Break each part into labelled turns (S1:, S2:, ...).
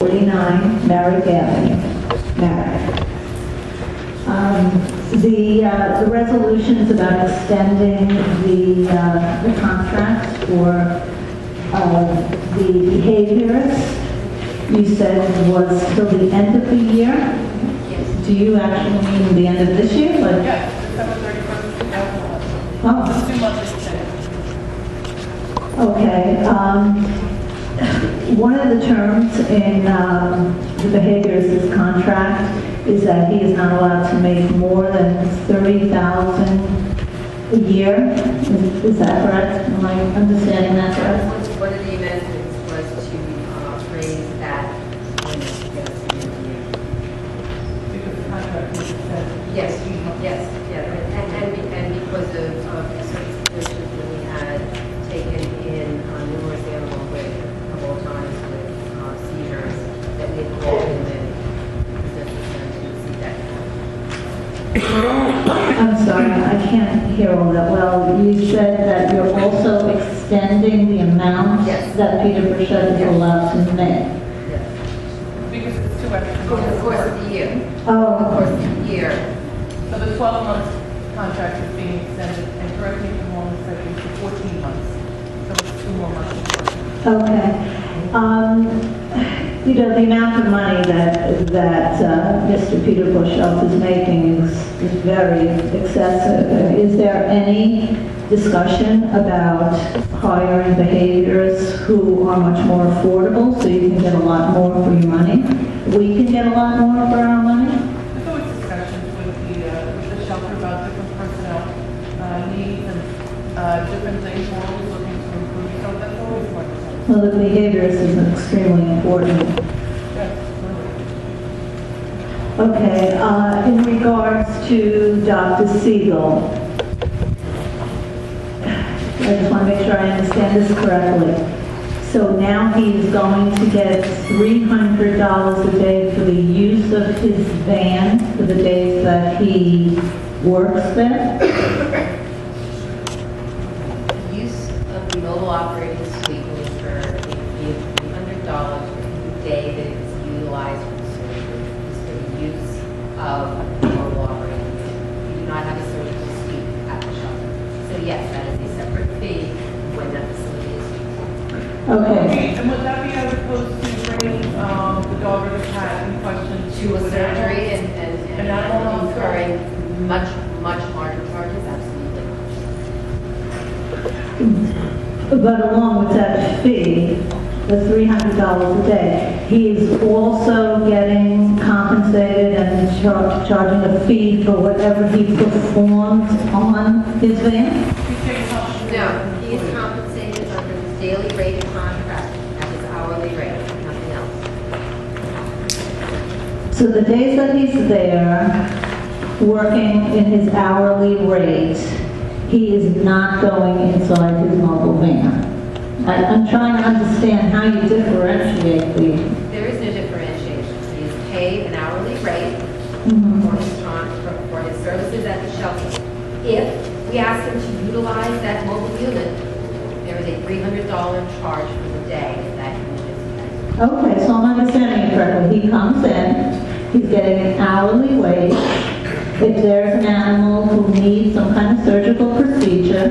S1: 49 Merrick Avenue, Merrick. The resolutions about extending the contract for the behaviorists, you said was till the end of the year?
S2: Yes.
S1: Do you actually mean the end of this year? Like,
S3: Yes, December 31st, 2011.
S1: oh,
S3: Just 2 months extended.
S1: okay. One of the terms in the behaviorist contract is that he is not allowed to make more than $30,000 a year. Is that correct? Am I understanding that correct?
S2: One of the amendments was to raise that limit to get us to the end of the year.
S3: Because the contract was extended.
S2: Yes, and because of certain situations that we had taken in numerous animal with a couple of times with seizures, that we had called him in because they're concerned to see that.
S1: I'm sorry, I can't hear all that well. You said that you're also extending the amount
S2: Yes.
S1: that Peter Burchett is
S2: Yes.
S1: allowed to make.
S2: Yes.
S3: Because it's 2 extra
S2: Over the
S3: months.
S2: course of the year. Over the
S1: Oh,
S2: course of the year.
S3: So the 12-month contract is being extended, and correct me if I'm wrong, it's like it's 14 months. So it's 2 more months.
S1: okay. You know, the amount of money that Mr. Peter Burchett is making is very excessive. Is there any discussion about hiring behaviorists who are much more affordable so you can get a lot more for your money? We can get a lot more for our money?
S3: There's always discussions with the shelter about different personnel needs and different things. We're always looking to improve, so that's always one of them.
S1: Well, the behaviorist is extremely important.
S3: Yes,
S1: Okay, in regards to Dr. Siegel, I just want to make sure I understand this correctly. So now he's going to get $300 a day for the use of his van for the days that he works there?
S2: Use of the mobile operating suite will incur a fee of $300 for every day that it's utilized for the surgery. It's for the use of the mobile operating suite. We do not have a surgical suite at the shelter. So yes, that is a separate fee when that facility is used.
S1: Okay,
S3: And would that be as opposed to bringing the dog or the cat in question
S2: To a
S3: an
S2: surgery
S3: animal?
S2: and
S3: animal
S2: incurring much larger charges, absolutely.
S1: but along with that fee, the $300 a day, he is also getting compensated and charging a fee for whatever he performed on his van?
S2: No, he is compensated under his daily rate contract at his hourly rate, nothing else.
S1: So the days that he's there, working in his hourly rate, he is not going inside his mobile van. I'm trying to understand how you differentiate the...
S2: There is no differentiation. He is paid an hourly rate
S1: Mhm.
S2: for his services at the shelter. If we ask him to utilize that mobile unit, there is a $300 charge for the day that unit is used.
S1: Okay, so I'm understanding it correctly. He comes in, he's getting an hourly wage. If there's an animal who needs some kind of surgical procedure,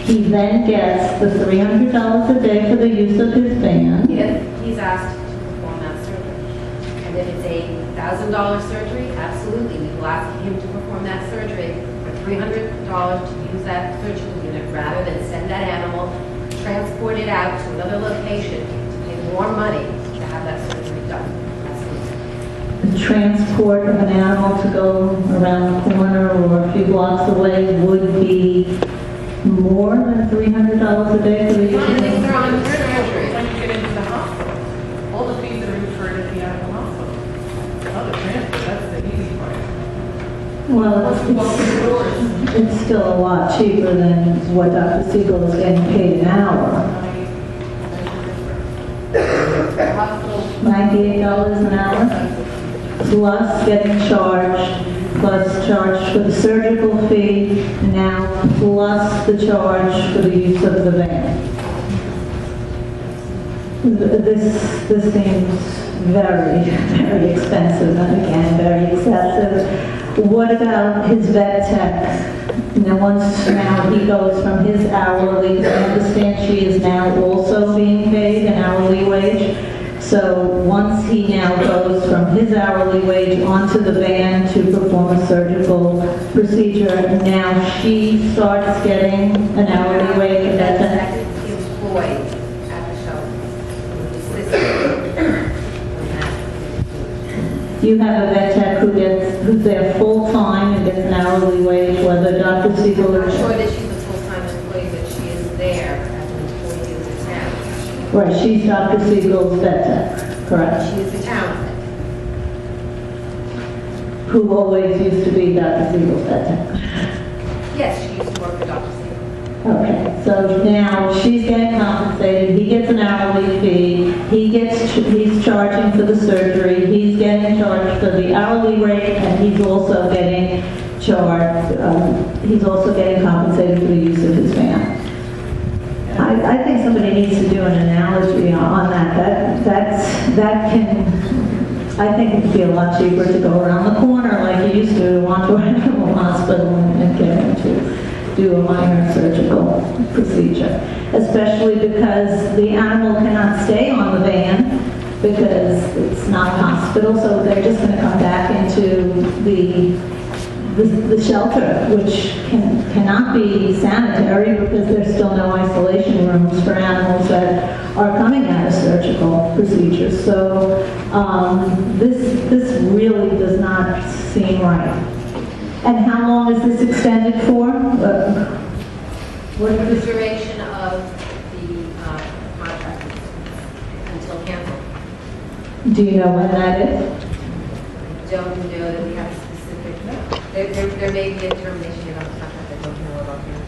S1: he then gets the $300 a day for the use of his van.
S2: If he's asked to perform that surgery. And if it's a $1,000 surgery, absolutely, we will ask him to perform that surgery for $300 to use that surgical unit rather than send that animal, transport it out to another location to pay more money to have that surgery done. Absolutely.
S1: The transport of an animal to go around the corner or a few blocks away would be more than $300 a day for the use of
S2: And if
S1: his
S2: they're on surgery,
S3: When you get into the hospital, all the fees that are incurred at the animal hospital. Other transport, that's the easy part.
S1: Well,
S3: Once you walk through the doors,
S1: it's still a lot cheaper than what Dr. Siegel is getting paid an hour.
S3: the hospital,
S1: $98 an hour, plus getting charged, plus charge for the surgical fee, now plus the charge for the use of the van. This seems very, very expensive, and again, very excessive. What about his vet tech? Now he goes from his hourly, because I understand she is now also being paid an hourly wage. So once he now goes from his hourly wage onto the van to perform a surgical procedure, now she starts getting an hourly wage at that time?
S2: That's employed at the shelter.
S1: You have a vet tech who's there full-time and gets an hourly wage, whether Dr. Siegel
S2: I'm
S1: or...
S2: sure that she's a full-time employee, but she is there as an employee of the town.
S1: Right, she's Dr. Siegel's vet tech, correct?
S2: She is the town vet.
S1: Who always used to be Dr. Siegel's vet tech.
S2: Yes, she used to work for Dr. Siegel.
S1: Okay, so now she's getting compensated, he gets an hourly fee, he's charging for the surgery, he's getting charged for the hourly rate, and he's also getting compensated for the use of his van. I think somebody needs to do an analogy on that. I think it'd be a lot cheaper to go around the corner like you used to want to an animal hospital and get him to do a minor surgical procedure, especially because the animal cannot stay on the van because it's not a hospital, so they're just going to come back into the shelter, which cannot be sanitary because there's still no isolation rooms for animals that are coming out of surgical procedures. So this really does not seem right. And how long is this extended for?
S2: What is the duration of the contract until canceled?
S1: Do you know when that is?
S2: Don't know that we have a specific, there may be a termination of the contract, I don't know about that.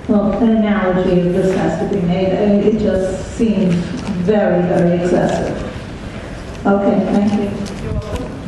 S1: Well, an analogy of this has to be made. It just seems very, very excessive. Okay, thank you.
S3: You're welcome.